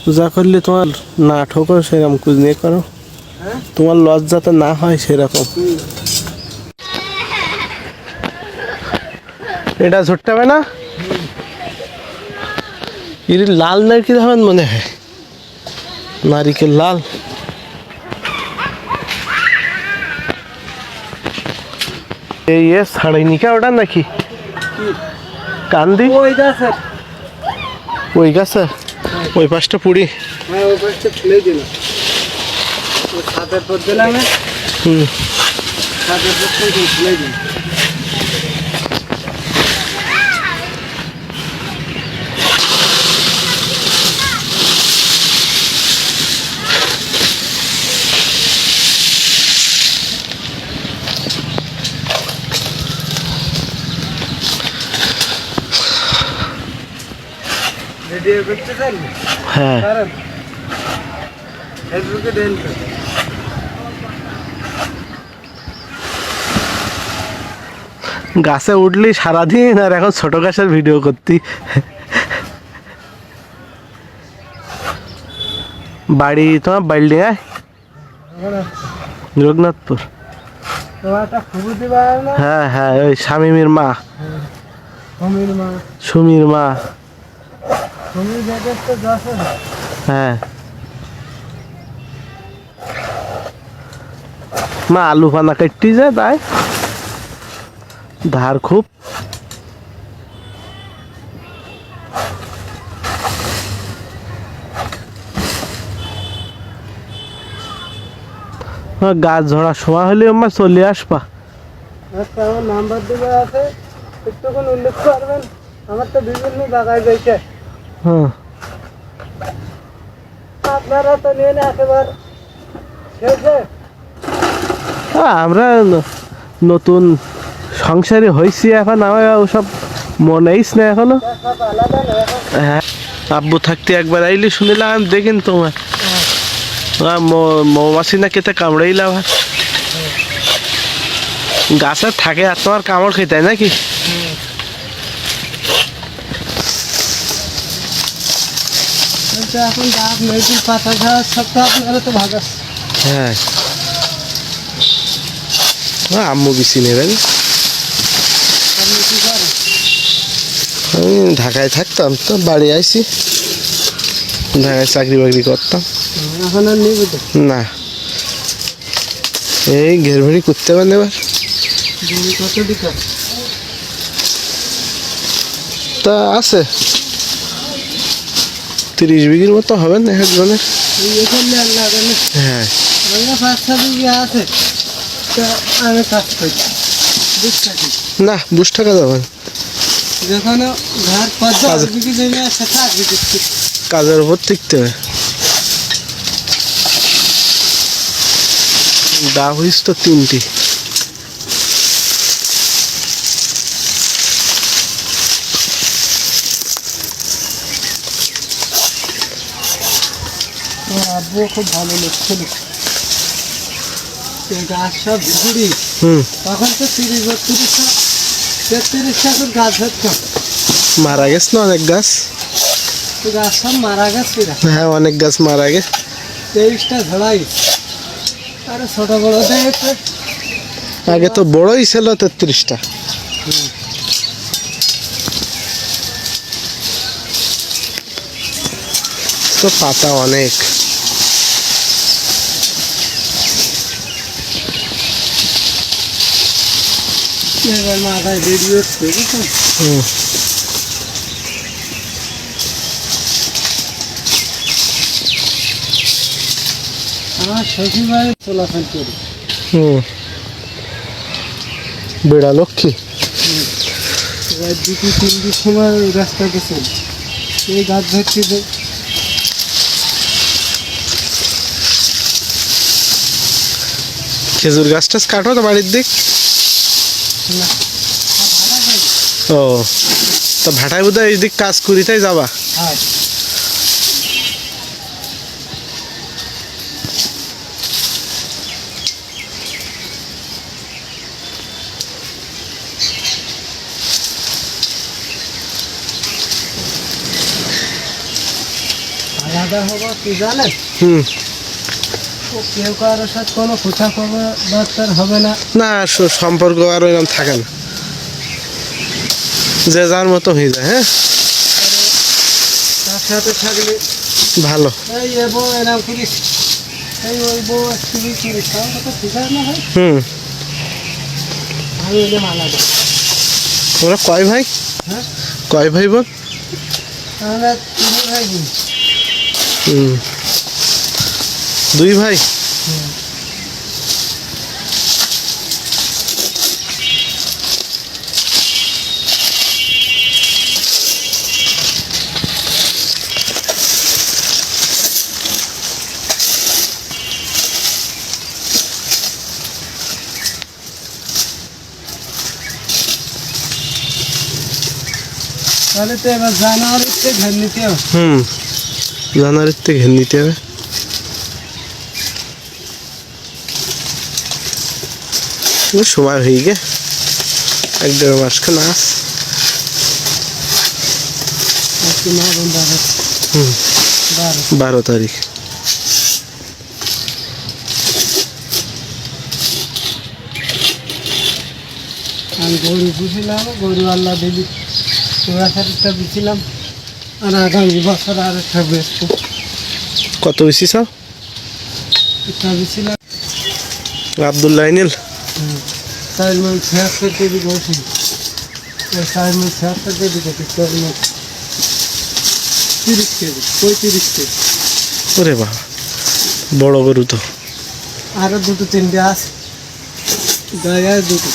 পূজা করলে তোমার না ঠোকো সেরকম কুজ নিয়ে করো, তোমার লস যাতে না হয় সেরকম। এটা ঝরতে হবে না, এর লাল নারকেল হবেন মনে হয়, নারিকেল লাল। এই ছাড়াইনি কে ওটা নাকি কান্দি ওই গাছে ওই পাশটা পুড়ি। ওই পাশটা ফেলে দিল, ওই ছাদের পর দিলাম, ছাদের পর ফেলে দিল। ভিডিও করতে চান? হ্যাঁ ফেসবুকে দেন। গাছে উঠলি সারাদিন, আর এখন ছোট গাছের ভিডিও করতি। বাড়ি তোমার বাড়ি রঘুনাথপুর। হ্যাঁ হ্যাঁ, ওই শামিমের মা, সুমির মা। হ্যাঁ মা আলু পানা কাটতে যায়, তাই ধার খুব। গাছ ঝড়ার সময় হলে আমার চলে আসবা। আমার নাম্বার দেওয়া আছে, একটুক্ষণ উল্লেখ করবেন। আমার তো বিভিন্ন জায়গায় যাইছে। হ্যাঁ আপনারা তো নিয়ে না একেবারে শেষে। আমরা নতুন সংসারে হয়েছি এখন, আমার ওসব মনেইস না এখনো। হ্যাঁ আব্বু থাকতে একবার আইলে শুনিলাম, দেখেন তোমার মৌমাছি না কেটে কামড়াইলাম। গাছে থাকে আর তোমার কামড় খেতে নাকি? এখন ডাব মেডিসিন পাতা খাওয়ার সব তো আপনারা তো ভাগ আছে। হ্যাঁ আম্মু বেশি নেবেন। আপনি কি করেন? আমি ঢাকায় থাকতাম, তো বাড়ি আইছি, ঢাকায় চাকরি বাকরি করতাম। এখন আর নেবে তো না, এই ঘের ভেড়ি করতে পারেন এবার। কত দিকে তা আছে 30 বিঘির মতো হবে না একজনের। হ্যাঁ 5-6 বিঘা আছে, তা আমি কাজ করি। না 20 টাকা দেবেন, যেখানে ঘর 5 বিঘি জমি আছে, কাজের উপর টিকতে হবে। দা হইস তো 3টি। আব্বু খুব ভালো লোক ছিল, গাছ সব ঘুরি। তখন তো 30-32-33টা গাছ হতো। মারা গেছে না অনেক গাছ, গাছ সব মারা গেছে। হ্যাঁ অনেক গাছ মারা গেছে। 23টা ঝড়াই, আরে ছোট বড় দেখে। আগে তো বড়ই ছিল 33টা। তো পাতা অনেক। এবার মাথায় ভিডিও আমার শ্বশুরবাড়ি চলাচল করি। বেড়া লক্ষ্মী 2-3টার সময় রাস্তা গেছে, এই গাছ ধরছি। খেজুর গাছ টাছ কাটো তো বাড়ির দিক। ও তো ভাটায় বোধহয় এই দিক কাজ করি, তাই যাবা। আলাদা হবো কি জানেন, হুম। ও কেউ কারোর সাথে কোনো কথা বার্তার হবে না। না সম্পর্ক আর এরকম থাকে না, যে যার মতো হয়ে যায়। হ্যাঁ, তার সাথে থাকলে ভালো। এই এ বউ এরকম করিস, এই ওই বউ একটু করিস, তাহলে তো ঠিক আছে না ভাই। হুম। আমি এলাম আলাদা। ওরা কয় ভাই? হ্যাঁ, কয় ভাই বোন? আমরা 3 ভাই বোন। হুম। 2 ভাই? হুম। তাহলে তো এবার জানুয়ারিতে ঘর নিতে হবে। হুম, জানুয়ারির থেকে ঘের নিতে হবে। সময় হয়ে গে 1-1.5 মাস খান আস। আজকে নভেম্বর হুম, 12। 12 তারিখ। আমি গরু পুষিলাম, গরু আল্লাহ দিলি 64টা বেছিলাম, আর আগামী বছর আর একটা বেচবো। কত বেশি সব? একটা বেছিলাম আব্দুল্লাহ নীল। 4 মণ 76 কেজি বসি, ওই 4 মণ 76 কেজি থেকে 4 মণ 30 কেজি, 35 কেজি। ওরে বাবা, বড় গরু তো। আরো 2-3টে আছে, গায়ে 2টো।